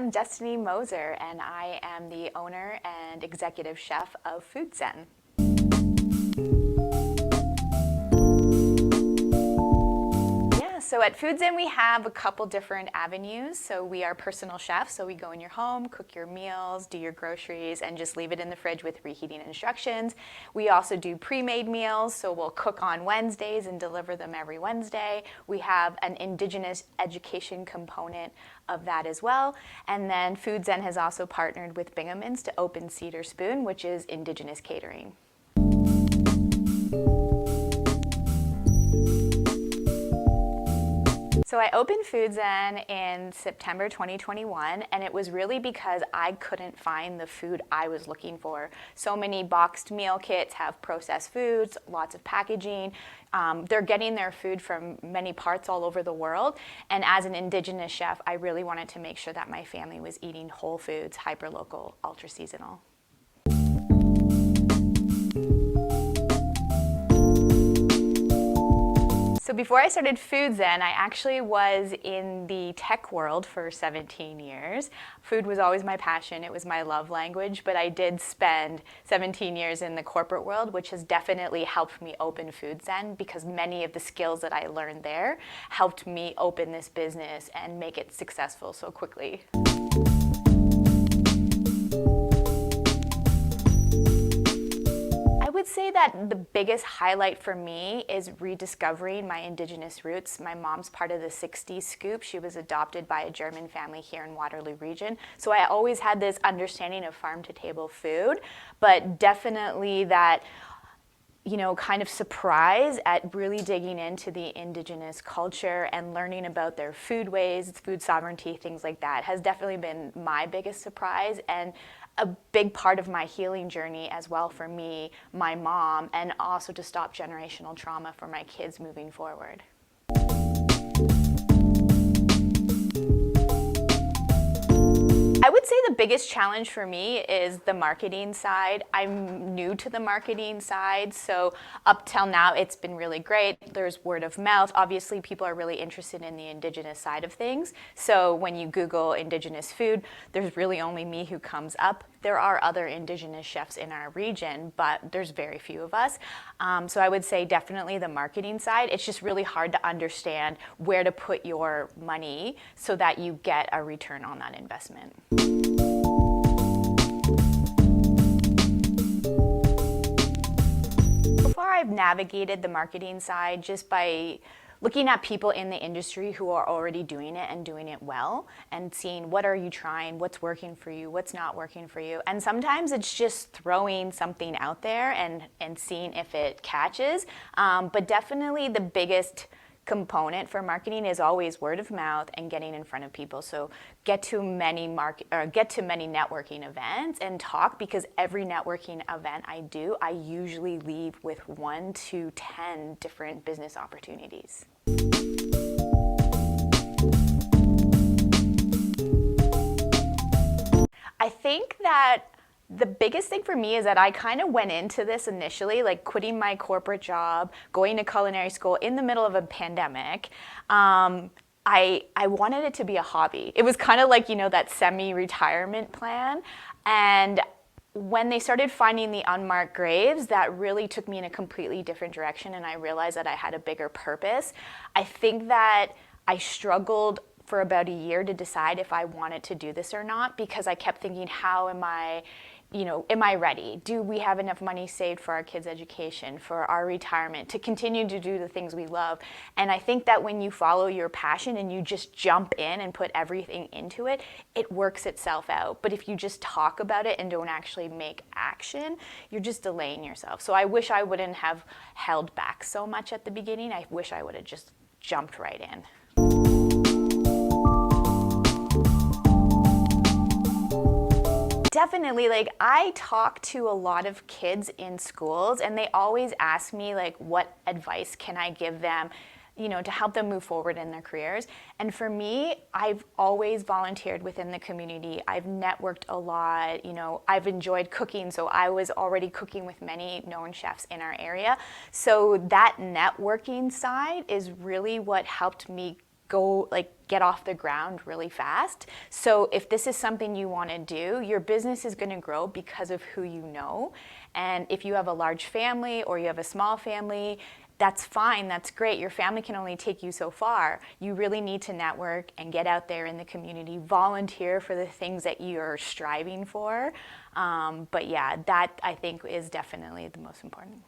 am Destiny Moser, and I am the owner and executive chef of Food Zen. So at Food Zen, we have a couple different avenues. So we are personal chefs, so we go in your home, cook your meals, do your groceries, and just leave it in the fridge with reheating instructions. We also do pre-made meals, so we'll cook on Wednesdays and deliver them every Wednesday. We have an Indigenous education component of that as well. And then Food Zen has also partnered with Binghamton's to open Cedar Spoon, which is Indigenous catering. So I opened Food Zen in September 2021, and it was really because I couldn't find the food I was looking for. So many boxed meal kits have processed foods, lots of packaging. They're getting their food from many parts all over the world. And as an Indigenous chef, I really wanted to make sure that my family was eating whole foods, hyper-local, ultra-seasonal. So before I started Food Zen, I actually was in the tech world for 17 years. Food was always my passion, it was my love language, but I did spend 17 years in the corporate world, which has definitely helped me open Food Zen because many of the skills that I learned there helped me open this business and make it successful so quickly. I would say that the biggest highlight for me is rediscovering my Indigenous roots. My mom's part of the 60s scoop. She was adopted by a German family here in Waterloo region. So I always had this understanding of farm-to-table food, but definitely that kind of surprise at really digging into the Indigenous culture and learning about their foodways, food sovereignty, things like that has definitely been my biggest surprise and a big part of my healing journey as well for me, my mom, and also to stop generational trauma for my kids moving forward. I would say the biggest challenge for me is the marketing side. I'm new to the marketing side, so up till now it's been really great. There's word of mouth. Obviously, people are really interested in the Indigenous side of things. So when you Google Indigenous food, there's really only me who comes up. There are other Indigenous chefs in our region, but there's very few of us. So I would say definitely the marketing side. It's just really hard to understand where to put your money so that you get a return on that investment. So far, I've navigated the marketing side just by looking at people in the industry who are already doing it and doing it well and seeing what are you trying, what's working for you, what's not working for you. And sometimes it's just throwing something out there and seeing if it catches. But definitely the biggest component for marketing is always word of mouth and getting in front of people. So get to many networking events and talk, because every networking event I do, I usually leave with 1 to 10 different business opportunities. I think that the biggest thing for me is that I kind of went into this initially, like quitting my corporate job, going to culinary school in the middle of a pandemic. I wanted it to be a hobby. It was kind of like, that semi-retirement plan. And when they started finding the unmarked graves, that really took me in a completely different direction, and I realized that I had a bigger purpose. I think that I struggled for about a year to decide if I wanted to do this or not, because I kept thinking, how am I ready? Do we have enough money saved for our kids' education, for our retirement, to continue to do the things we love? And I think that when you follow your passion and you just jump in and put everything into it, it works itself out. But if you just talk about it and don't actually make action, you're just delaying yourself. So I wish I wouldn't have held back so much at the beginning. I wish I would have just jumped right in. Definitely, I talk to a lot of kids in schools, and they always ask me, what advice can I give them, to help them move forward in their careers. And for me, I've always volunteered within the community. I've networked a lot, I've enjoyed cooking, so I was already cooking with many known chefs in our area. So that networking side is really what helped me get off the ground really fast. So if this is something you want to do, your business is going to grow because of who you know. And if you have a large family or you have a small family, that's fine, that's great. Your family can only take you so far. You really need to network and get out there in the community, volunteer for the things that you're striving for. But yeah, that I think is definitely the most important.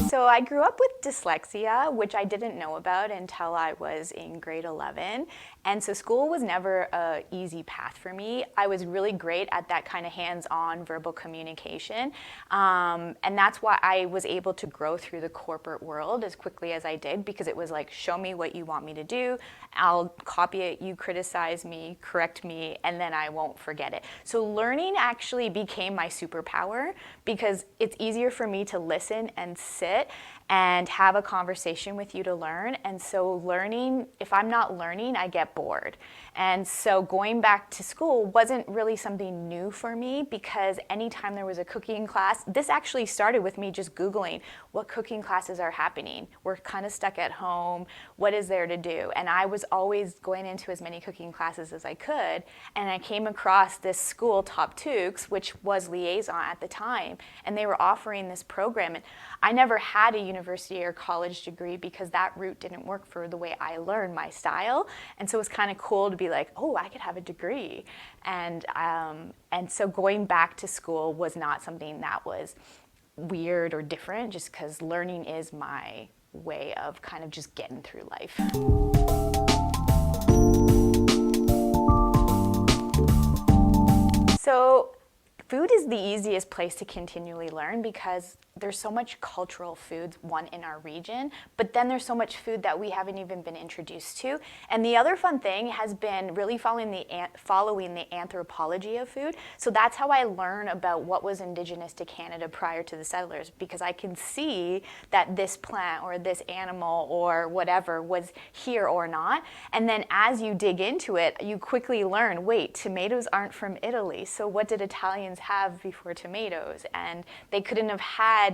So I grew up with dyslexia, which I didn't know about until I was in grade 11. And so school was never an easy path for me. I was really great at that kind of hands-on verbal communication. And that's why I was able to grow through the corporate world as quickly as I did, because it was like, show me what you want me to do. I'll copy it, you criticize me, correct me, and then I won't forget it. So learning actually became my superpower, because it's easier for me to listen and sit and have a conversation with you to learn. And so learning, if I'm not learning, I get bored. And so going back to school wasn't really something new for me, because anytime there was a cooking class, this actually started with me just Googling what cooking classes are happening. We're kind of stuck at home. What is there to do? And I was always going into as many cooking classes as I could. And I came across this school, Top Tukes, which was Liaison at the time. And they were offering this program. And I never had a university or college degree, because that route didn't work for the way I learned my style. And so it was kind of cool to be like, oh, I could have a degree. And so going back to school was not something that was weird or different, just because learning is my way of kind of just getting through life. So food is the easiest place to continually learn, because there's so much cultural foods, one, in our region, but then there's so much food that we haven't even been introduced to. And the other fun thing has been really following the anthropology of food. So that's how I learn about what was indigenous to Canada prior to the settlers, because I can see that this plant or this animal or whatever was here or not. And then as you dig into it, you quickly learn, wait, tomatoes aren't from Italy. So what did Italians have before tomatoes? And they couldn't have had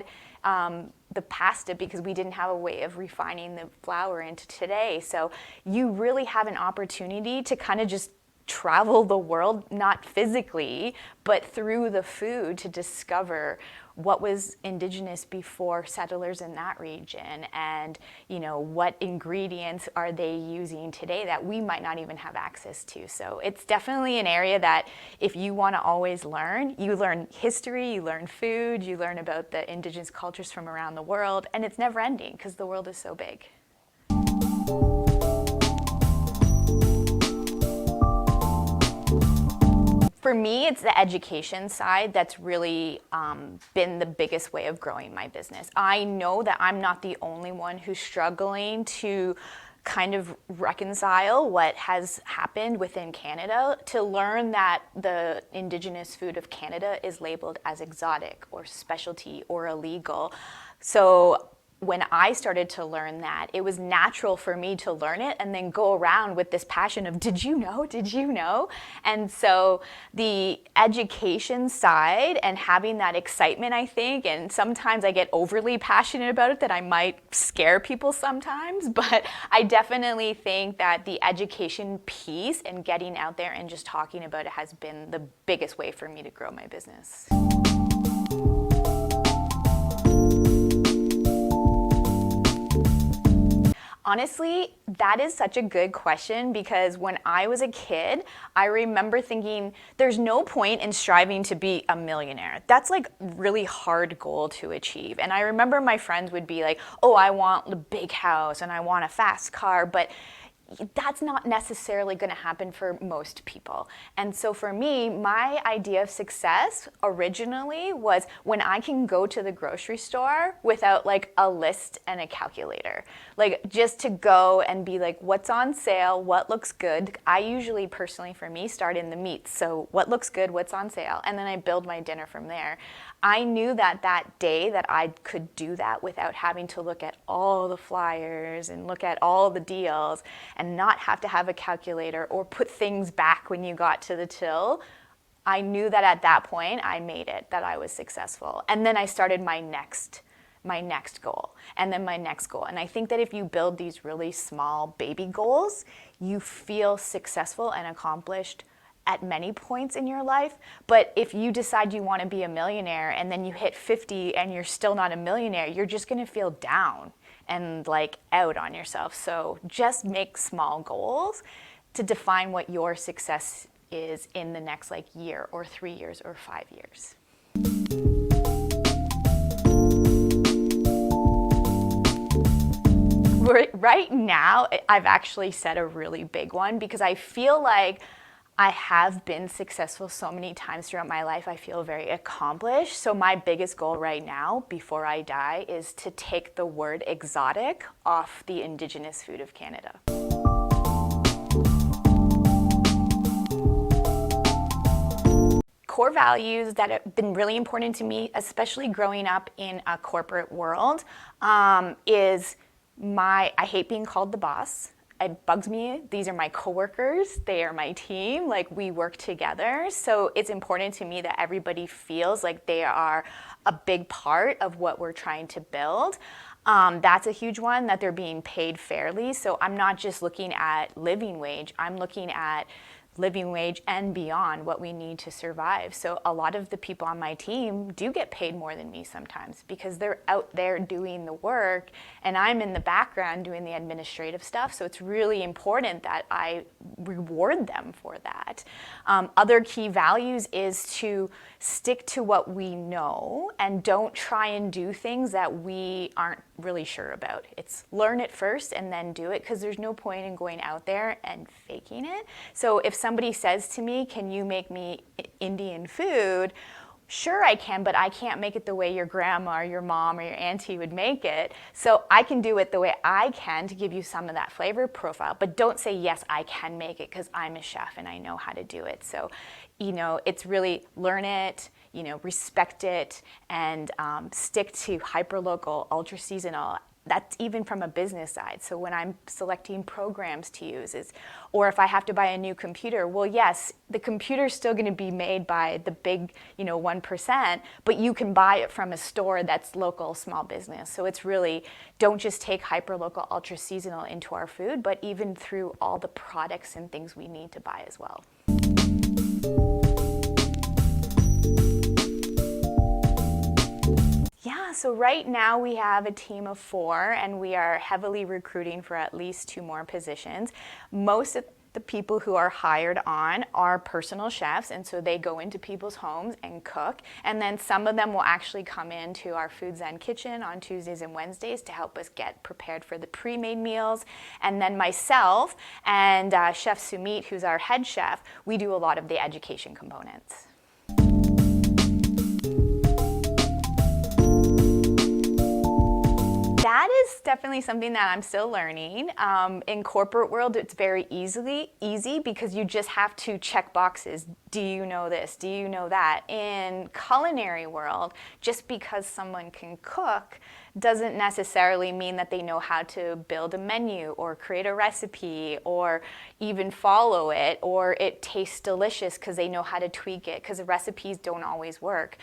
the pasta, because we didn't have a way of refining the flour into today. So you really have an opportunity to kind of just travel the world, not physically, but through the food, to discover what was indigenous before settlers in that region, and what ingredients are they using today that we might not even have access to. So it's definitely an area that if you want to always learn, you learn history, you learn food, you learn about the indigenous cultures from around the world, and it's never ending because the world is so big. For me, it's the education side that's really been the biggest way of growing my business. I know that I'm not the only one who's struggling to kind of reconcile what has happened within Canada, to learn that the indigenous food of Canada is labeled as exotic or specialty or illegal. So when I started to learn that, it was natural for me to learn it and then go around with this passion of, did you know? Did you know? And so the education side and having that excitement, I think, and sometimes I get overly passionate about it that I might scare people sometimes, but I definitely think that the education piece and getting out there and just talking about it has been the biggest way for me to grow my business. Honestly, that is such a good question, because when I was a kid, I remember thinking there's no point in striving to be a millionaire. That's like really hard goal to achieve. And I remember my friends would be like, oh, I want a big house and I want a fast car, but that's not necessarily going to happen for most people. And so for me, my idea of success originally was when I can go to the grocery store without like a list and a calculator. Like just to go and be like, what's on sale, what looks good. I usually personally for me start in the meats. So what looks good, what's on sale, and then I build my dinner from there. I knew that that day that I could do that without having to look at all the flyers and look at all the deals and not have to have a calculator or put things back when you got to the till. I knew that at that point I made it, that I was successful. And then I started my next my next goal, and then my next goal. And I think that if you build these really small baby goals, you feel successful and accomplished at many points in your life. But if you decide you want to be a millionaire and then you hit 50 and you're still not a millionaire, you're just going to feel down and like out on yourself. So just make small goals to define what your success is in the next like year or 3 years or 5 years. Right now, I've actually set a really big one because I feel like I have been successful so many times throughout my life. I feel very accomplished. So my biggest goal right now, before I die, is to take the word exotic off the Indigenous food of Canada. Core values that have been really important to me, especially growing up in a corporate world, is I hate being called the boss. It bugs me. These are my coworkers. They are my team. Like, we work together. So it's important to me that everybody feels like they are a big part of what we're trying to build. That's a huge one, that they're being paid fairly. So I'm not just looking at living wage. I'm looking at living wage and beyond, what we need to survive. So a lot of the people on my team do get paid more than me sometimes because they're out there doing the work and I'm in the background doing the administrative stuff. So it's really important that I reward them for that. Other key values is to stick to what we know and don't try and do things that we aren't really sure about. It's learn it first and then do it, because there's no point in going out there and faking it. So if somebody says to me, can you make me Indian food? Sure I can, but I can't make it the way your grandma or your mom or your auntie would make it. So I can do it the way I can to give you some of that flavor profile, but don't say, yes, I can make it because I'm a chef and I know how to do it. So, it's really learn it, respect it, and stick to hyperlocal, ultra seasonal. That's even from a business side. So when I'm selecting programs to use, or if I have to buy a new computer, well, yes, the computer's still going to be made by the big, 1%, but you can buy it from a store that's local, small business. So it's really, don't just take hyperlocal, ultra seasonal into our food, but even through all the products and things we need to buy as well. Yeah, so right now we have a team of 4 and we are heavily recruiting for at least 2 more positions. Most of the people who are hired on are personal chefs, and so they go into people's homes and cook. And then some of them will actually come into our Food Zen kitchen on Tuesdays and Wednesdays to help us get prepared for the pre-made meals. And then myself and Chef Sumit, who's our head chef, we do a lot of the education components. That is definitely something that I'm still learning. In corporate world, it's very easy because you just have to check boxes. Do you know this? Do you know that? In culinary world, just because someone can cook doesn't necessarily mean that they know how to build a menu or create a recipe or even follow it, or it tastes delicious because they know how to tweak it, because the recipes don't always work.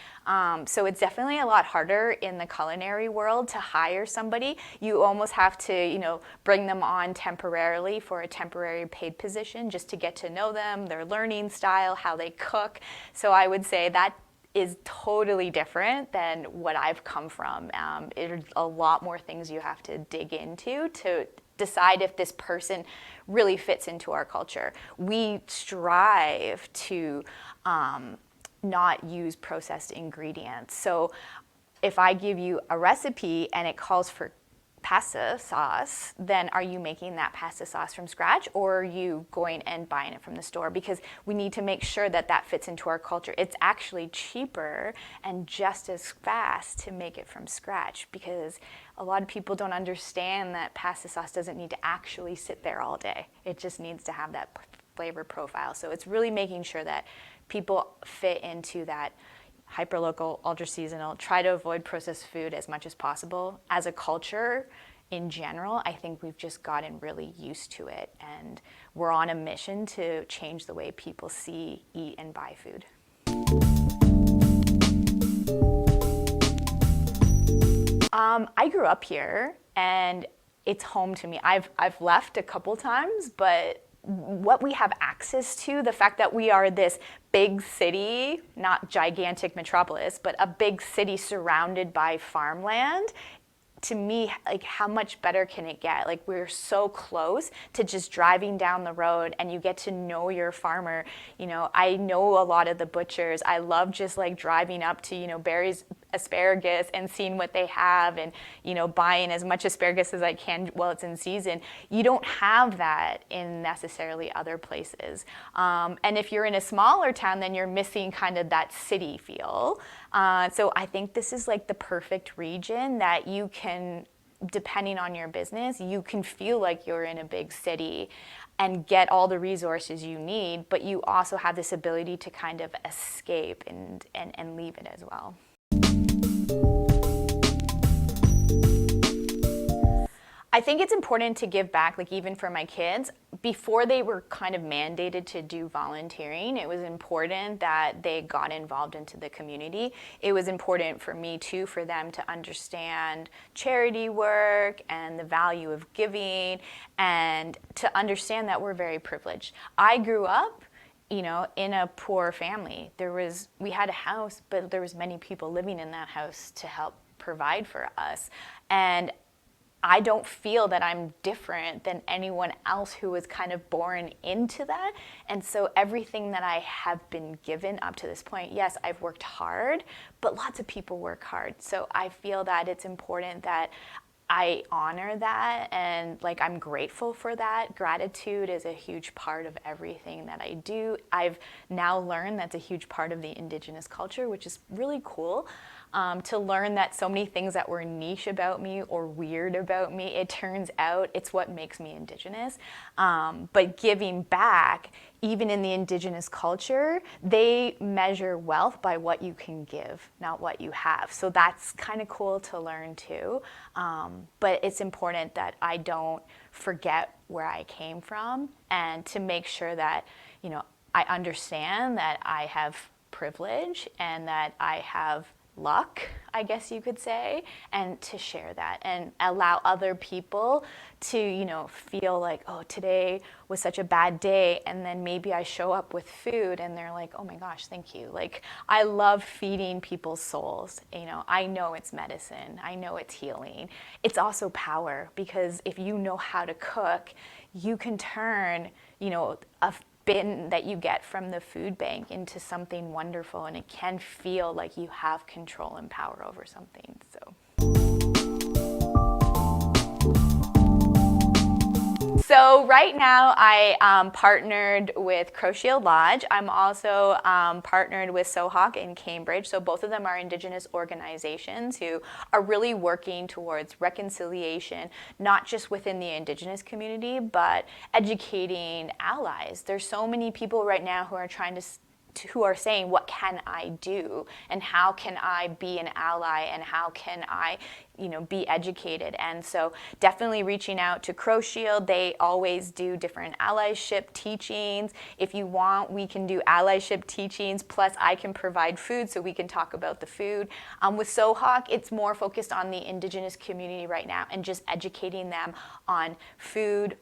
So it's definitely a lot harder in the culinary world to hire somebody. You almost have to, bring them on temporarily for a temporary paid position just to get to know them, their learning style, how they cook. So I would say that is totally different than what I've come from. There's a lot more things you have to dig into to decide if this person really fits into our culture. We strive to not use processed ingredients. So if I give you a recipe and it calls for pasta sauce, then are you making that pasta sauce from scratch, or are you going and buying it from the store? Because we need to make sure that that fits into our culture. It's actually cheaper and just as fast to make it from scratch, because a lot of people don't understand that pasta sauce doesn't need to actually sit there all day. It just needs to have that flavor profile. So it's really making sure that people fit into that hyperlocal, ultra seasonal, try to avoid processed food as much as possible. As a culture in general, I think we've just gotten really used to it, and we're on a mission to change the way people see, eat, and buy food. I grew up here, and it's home to me. I've left a couple times, but what we have access to, the fact that we are this big city, not gigantic metropolis, but a big city surrounded by farmland, to me, like, how much better can it get? Like, we're so close to just driving down the road and you get to know your farmer. You know, I know a lot of the butchers. I love just like driving up to, you know, Barry's asparagus and seeing what they have, and, you know, buying as much asparagus as I can while it's in season. You don't have that in necessarily other places. And if you're in a smaller town, then you're missing kind of that city feel. So I think this is like the perfect region that you can, depending on your business, you can feel like you're in a big city and get all the resources you need, but you also have this ability to kind of escape and leave it as well. I think it's important to give back, like even for my kids. Before they were kind of mandated to do volunteering, it was important that they got involved into the community. It was important for me too, for them to understand charity work and the value of giving, and to understand that we're very privileged. I grew up, you know, in a poor family. We had a house, but there was many people living in that house to help provide for us. And I don't feel that I'm different than anyone else who was kind of born into that. And so everything that I have been given up to this point, yes, I've worked hard, but lots of people work hard. So I feel that it's important that I honor that, and like I'm grateful for that. Gratitude is a huge part of everything that I do. I've now learned that's a huge part of the Indigenous culture, which is really cool. To learn that so many things that were niche about me or weird about me, it turns out it's what makes me Indigenous. But giving back, even in the Indigenous culture, they measure wealth by what you can give, not what you have. So that's kind of cool to learn too. But it's important that I don't forget where I came from, and to make sure that, you know, I understand that I have privilege and that I have luck, I guess you could say, and to share that and allow other people to, you know, feel like, oh, today was such a bad day, and then maybe I show up with food and they're like, oh my gosh, thank you. Like, I love feeding people's souls. You know, I know it's medicine. I know it's healing. It's also power, because if you know how to cook, you can turn, you know, a bin that you get from the food bank into something wonderful, and it can feel like you have control and power over something. So right now I partnered with Crowshield Lodge. I'm also partnered with Sohawk in Cambridge. So both of them are Indigenous organizations who are really working towards reconciliation, not just within the Indigenous community, but educating allies. There's so many people right now who are who are saying, what can I do, and how can I be an ally, and how can I, you know, be educated? And so definitely reaching out to Crowshield. They always do different allyship teachings. If you want, we can do allyship teachings, plus I can provide food so we can talk about the food. With Sohawk, it's more focused on the Indigenous community right now and just educating them on food,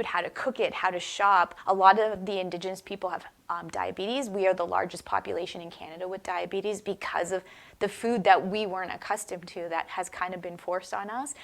how to cook it, how to shop. A lot of the Indigenous people have diabetes. We are the largest population in Canada with diabetes because of the food that we weren't accustomed to that has kind of been forced on us.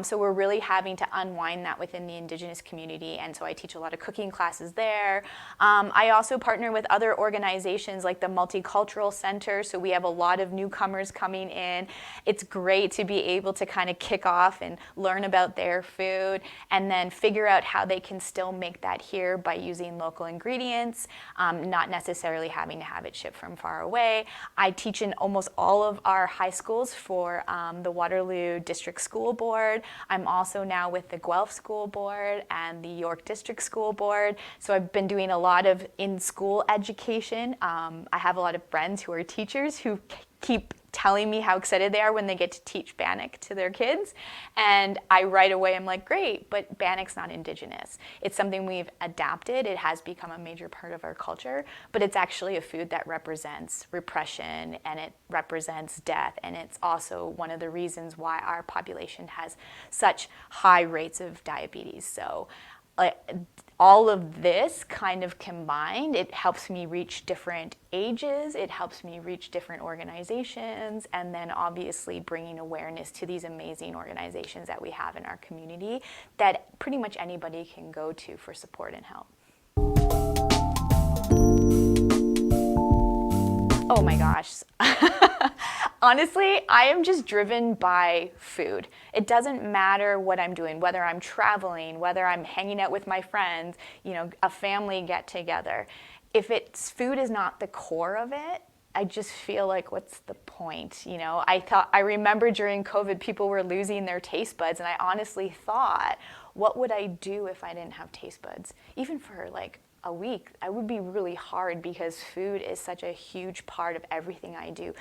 So we're really having to unwind that within the Indigenous community, and so I teach a lot of cooking classes there. I also partner with other organizations like the Multicultural Center, so we have a lot of newcomers coming in. It's great to be able to kind of kick off and learn about their food, and then figure out how they can still make that here by using local ingredients, not necessarily having to have it shipped from far away. I teach in almost all of our high schools for the Waterloo District School Board. I'm also now with the Guelph School Board and the York District School Board. So I've been doing a lot of in-school education. I have a lot of friends who are teachers who keep telling me how excited they are when they get to teach Bannock to their kids. And I right away am like, great, but Bannock's not indigenous. It's something we've adapted. It has become a major part of our culture, but it's actually a food that represents repression and it represents death. And it's also one of the reasons why our population has such high rates of diabetes. So all of this kind of combined, it helps me reach different ages, it helps me reach different organizations, and then obviously bringing awareness to these amazing organizations that we have in our community that pretty much anybody can go to for support and help. Oh my gosh. Honestly, I am just driven by food. It doesn't matter what I'm doing, whether I'm traveling, whether I'm hanging out with my friends, a family get together. If food is not the core of it, I just feel like, what's the point? I remember during COVID, people were losing their taste buds, and I honestly thought, what would I do if I didn't have taste buds? Even for like a week, I would be really hard because food is such a huge part of everything I do.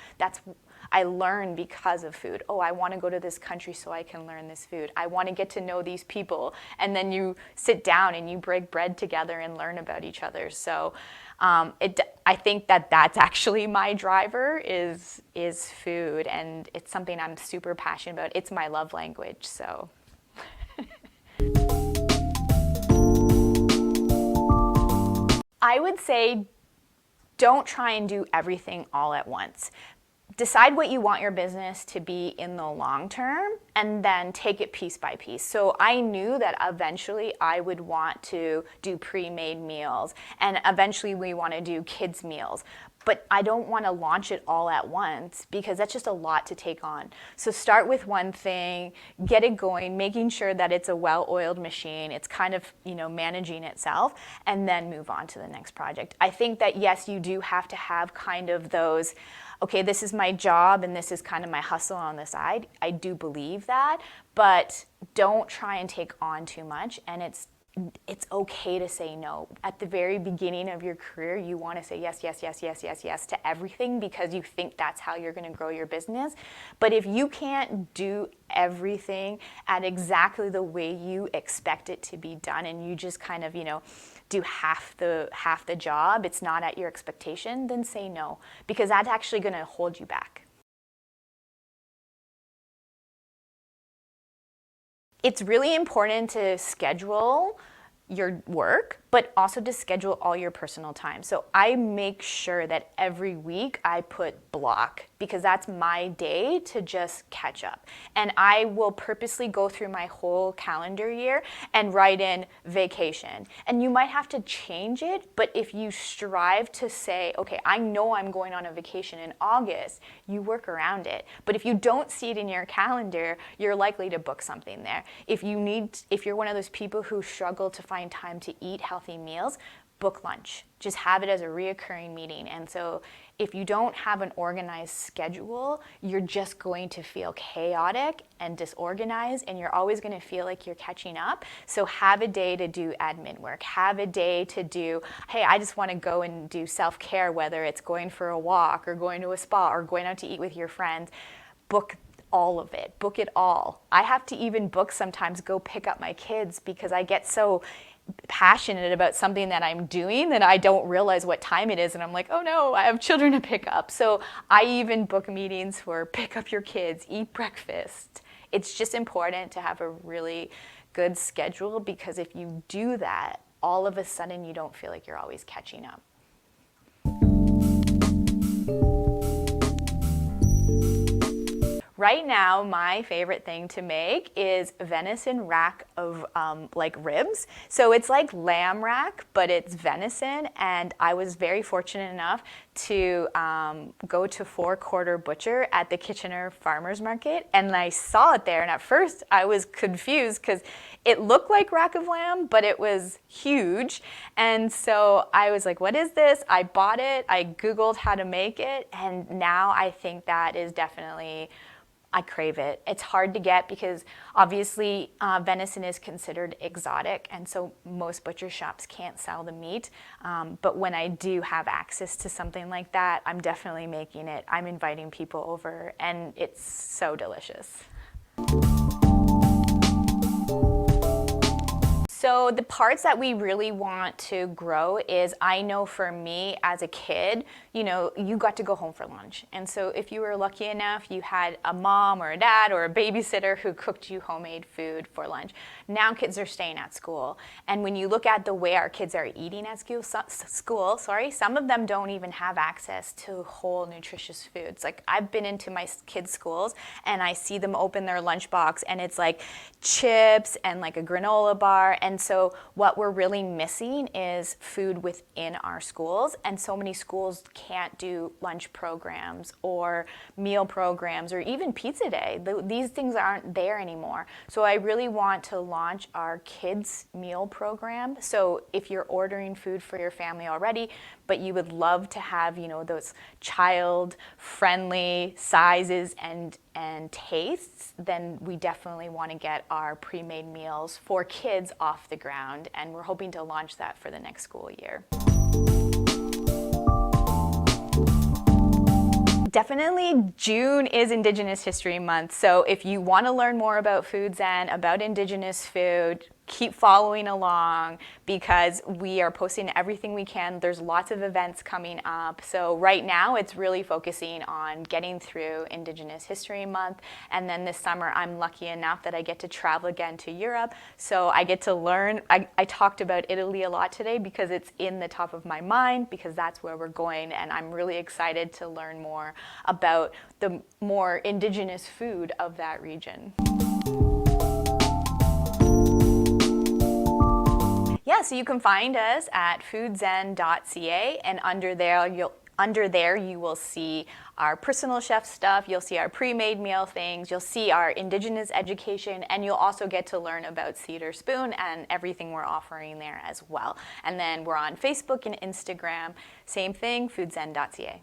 I learn because of food. Oh, I want to go to this country so I can learn this food. I want to get to know these people. And then you sit down and you break bread together and learn about each other. So I think that's actually my driver is food. And it's something I'm super passionate about. It's my love language, so. I would say don't try and do everything all at once. Decide what you want your business to be in the long term and then take it piece by piece. So I knew that eventually I would want to do pre-made meals and eventually we want to do kids meals. But I don't want to launch it all at once because that's just a lot to take on. So start with one thing, get it going, making sure that it's a well-oiled machine, it's kind of, managing itself, and then move on to the next project. I think that yes, you do have to have kind of those, okay, this is my job and this is kind of my hustle on the side. I do believe that, but don't try and take on too much, and it's okay to say no. At the very beginning of your career, you want to say yes, yes, yes, yes, yes, yes to everything because you think that's how you're going to grow your business. But if you can't do everything at exactly the way you expect it to be done and you just kind of, do half the job, it's not at your expectation, then say no, because that's actually going to hold you back. It's really important to schedule your work, but also to schedule all your personal time. So I make sure that every week I put block because that's my day to just catch up. And I will purposely go through my whole calendar year and write in vacation. And you might have to change it, but if you strive to say, okay, I know I'm going on a vacation in August, you work around it. But if you don't see it in your calendar, you're likely to book something there. If you're one of those people who struggle to find time to eat healthy meals, book lunch. Just have it as a reoccurring meeting. And so if you don't have an organized schedule, you're just going to feel chaotic and disorganized, and you're always going to feel like you're catching up. So have a day to do admin work. Have a day to do, hey, I just want to go and do self-care, whether it's going for a walk or going to a spa or going out to eat with your friends. Book all of it. Book it all. I have to even book sometimes go pick up my kids because I get so passionate about something that I'm doing that I don't realize what time it is, and I'm like, oh no, I have children to pick up. So I even book meetings for pick up your kids, eat breakfast. It's just important to have a really good schedule because if you do that, all of a sudden you don't feel like you're always catching up. Right now, my favorite thing to make is venison rack of ribs. So it's like lamb rack, but it's venison. And I was very fortunate enough to go to Four Quarter Butcher at the Kitchener Farmers Market. And I saw it there. And at first I was confused because it looked like rack of lamb, but it was huge. And so I was like, what is this? I bought it. I Googled how to make it. And now I think that is definitely I crave it. It's hard to get because obviously venison is considered exotic, and so most butcher shops can't sell the meat. But when I do have access to something like that, I'm definitely making it. I'm inviting people over, and it's so delicious. So the parts that we really want to grow is, I know for me as a kid, you got to go home for lunch. And so if you were lucky enough, you had a mom or a dad or a babysitter who cooked you homemade food for lunch. Now kids are staying at school. And when you look at the way our kids are eating at school, some of them don't even have access to whole nutritious foods. Like, I've been into my kids' schools and I see them open their lunchbox and it's like chips and like a granola bar. And so what we're really missing is food within our schools, and so many schools can't do lunch programs or meal programs or even pizza day. These things aren't there anymore. So I really want to launch our kids meal program. So if you're ordering food for your family already, but you would love to have, those child-friendly sizes and tastes, then we definitely want to get our pre-made meals for kids off the ground, and we're hoping to launch that for the next school year. Definitely June is Indigenous History Month, so if you want to learn more about Food Zen, about Indigenous food, keep following along because we are posting everything we can. There's lots of events coming up. So right now it's really focusing on getting through Indigenous History Month. And then this summer I'm lucky enough that I get to travel again to Europe. So I get to learn. I talked about Italy a lot today because it's in the top of my mind, because that's where we're going. And I'm really excited to learn more about the more Indigenous food of that region. Yeah, so you can find us at foodzen.ca, and under there you will see our personal chef stuff, you'll see our pre-made meal things, you'll see our Indigenous education, and you'll also get to learn about Cedar Spoon and everything we're offering there as well. And then we're on Facebook and Instagram, same thing, foodzen.ca.